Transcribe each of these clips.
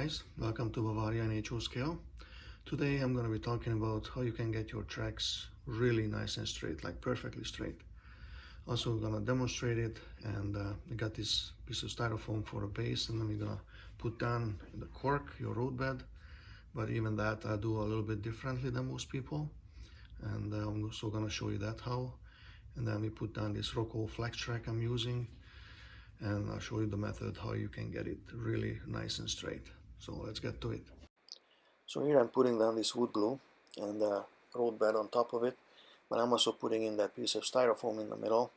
guys, welcome to Bavaria in HO scale. Today I'm going to be talking about how you can get your tracks really nice and straight, like perfectly straight. Also we're going to demonstrate it, and I got this piece of styrofoam for a base, and then we're going to put down the cork, your road bed. But even that I do a little bit differently than most people, and I'm also going to show you that how. And then we put down this Flextrack I'm using, and I'll show you the method how you can get it really nice and straight. So let's get to it. So here I'm putting down this wood glue and the road bed on top of it, but I'm also putting in that piece of styrofoam in the middle,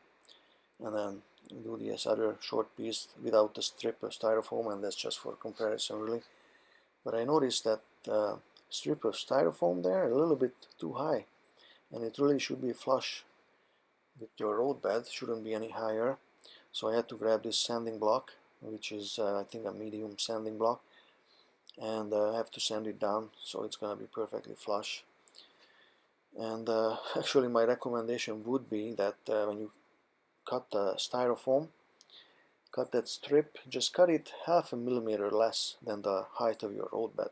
and then do this other short piece without the strip of styrofoam, and that's just for comparison really. But I noticed that the strip of styrofoam there a little bit too high, and it really should be flush with your road bed, shouldn't be any higher. So I had to grab this sanding block, which is I think a medium sanding block, and I have to sand it down so it's gonna be perfectly flush. And actually my recommendation would be that when you cut the styrofoam, cut that strip, just cut it 1/2 millimeter less than the height of your road bed.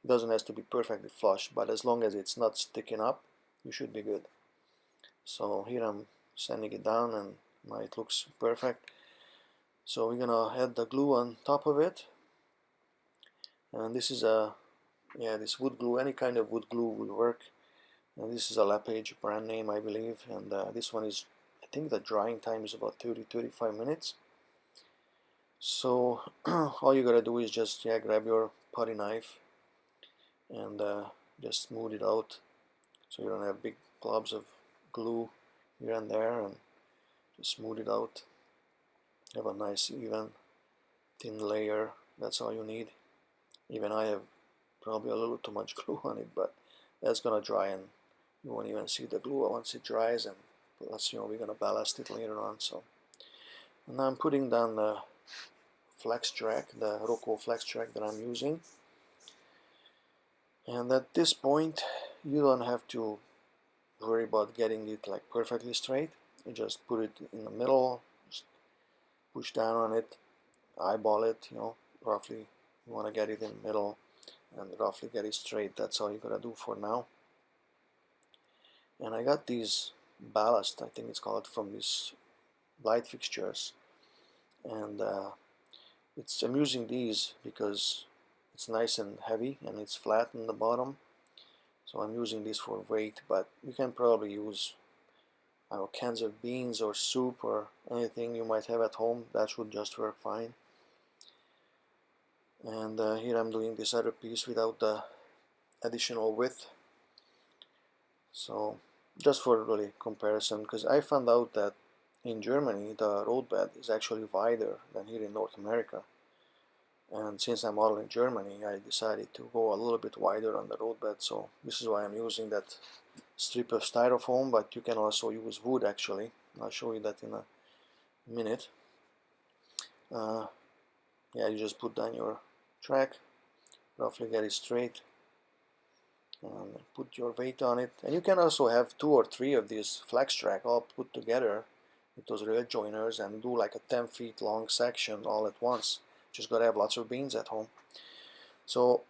It doesn't have to be perfectly flush, but as long as it's not sticking up, you should be good. So here I'm sanding it down, and now it looks perfect. So we're gonna add the glue on top of it, and this is this wood glue. Any kind of wood glue will work, and this is a LePage brand name, I believe, and this one is, I think the drying time is about 30-35 minutes. So all you gotta do is just grab your putty knife and just smooth it out so you don't have big globs of glue here and there, and just smooth it out. Have a nice even thin layer. That's all you need. Even I have probably a little too much glue on it, but that's gonna dry and you won't even see the glue once it dries, and plus we're gonna ballast it later on. So, and now I'm putting down the Flextrack, the Flextrack that I'm using, and at this point you don't have to worry about getting it like perfectly straight. You just put it in the middle, just push down on it, eyeball it, roughly. You want to get it in the middle and roughly get it straight. That's all you gotta do for now. And I got these ballast, I think it's called, from these light fixtures, and I'm using these because it's nice and heavy and it's flat in the bottom. So I'm using this for weight, but you can probably use cans of beans or soup or anything you might have at home. That should just work fine. And here I'm doing this other piece without the additional width. So just for really comparison, because I found out that in Germany the road bed is actually wider than here in North America. And since I'm all in Germany, I decided to go a little bit wider on the road bed. So this is why I'm using that strip of styrofoam, but you can also use wood actually. I'll show you that in a minute. You just put down your track, roughly get it straight, and put your weight on it. And you can also have 2 or 3 of these Flextrack all put together with those rail joiners and do like a 10 feet long section all at once. Just gotta have lots of beans at home. So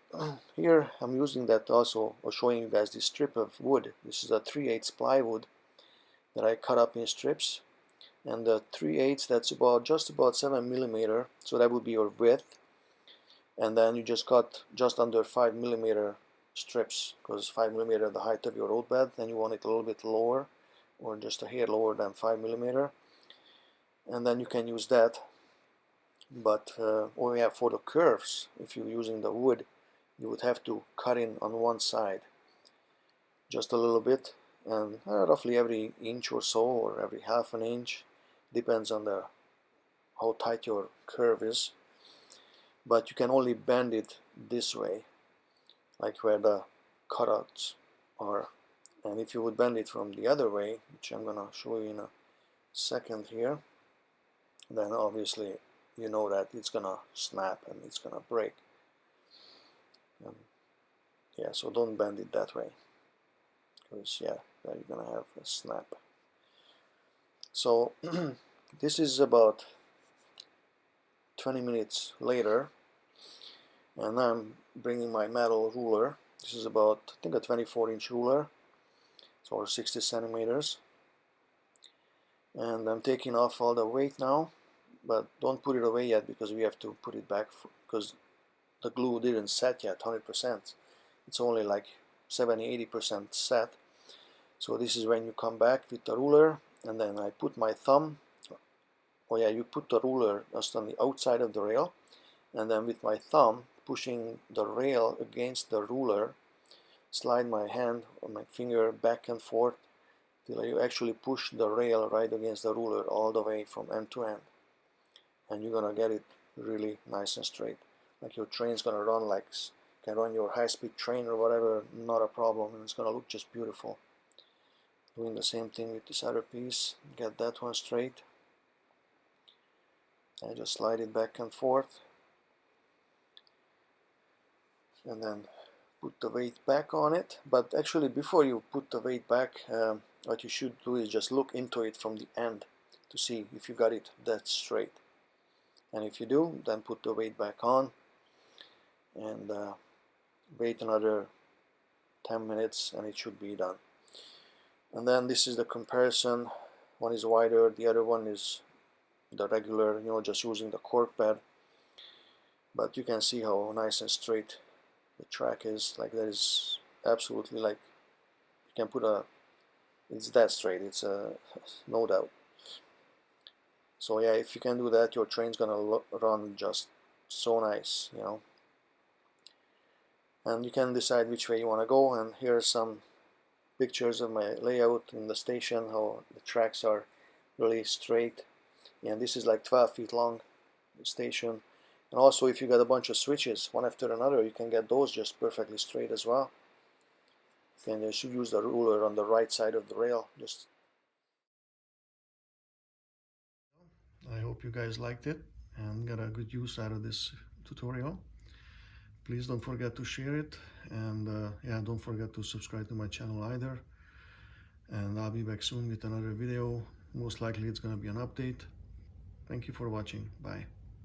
here I'm using that also, or showing you guys this strip of wood. This is a 3/8 plywood that I cut up in strips, and the 3/8, that's just about 7 millimeter, so that would be your width. And then you just cut just under 5 millimeter strips, because 5 millimeter the height of your road bed, then you want it a little bit lower, or just a hair lower than 5 millimeter, and then you can use that. But for the curves, if you're using the wood, you would have to cut in on one side just a little bit, and roughly every inch or so, or every 1/2 inch, depends on how tight your curve is. But you can only bend it this way, like where the cutouts are. And if you would bend it from the other way, which I'm gonna show you in a second here, then obviously you know that it's gonna snap and it's gonna break. So don't bend it that way, because then you're gonna have a snap. So this is about 20 minutes later, And now I'm bringing my metal ruler. This is about, I think, a 24-inch ruler, so 60 centimeters. And I'm taking off all the weight now, but don't put it away yet because we have to put it back because the glue didn't set yet 100%. It's only like 70-80% set. So this is when you come back with the ruler, and then I put my thumb. Oh yeah, you put the ruler just on the outside of the rail, and then with my thumb pushing the rail against the ruler, slide my hand or my finger back and forth till you actually push the rail right against the ruler all the way from end to end. And you're gonna get it really nice and straight. Like your train's gonna run like, can run your high-speed train or whatever, not a problem, and it's gonna look just beautiful. Doing the same thing with this other piece, get that one straight. I just slide it back and forth, and then put the weight back on it. But actually, before you put the weight back, what you should do is just look into it from the end to see if you got it that straight. And if you do, then put the weight back on and wait another 10 minutes and it should be done. And then this is the comparison. One is wider, the other one is the regular, just using the cork pad. But you can see how nice and straight the track is. Like, that is absolutely, like, you can put it's that straight, it's no doubt. So yeah, if you can do that, your train's gonna run just so nice, And you can decide which way you want to go. And here are some pictures of my layout in the station, how the tracks are really straight. And this is like 12 feet long, the station. And also, if you got a bunch of switches one after another, you can get those just perfectly straight as well. And you should use the ruler on the right side of the rail. I hope you guys liked it and got a good use out of this tutorial. Please don't forget to share it, and yeah, don't forget to subscribe to my channel either. And I'll be back soon with another video. Most likely it's gonna be an update. Thank you for watching. Bye.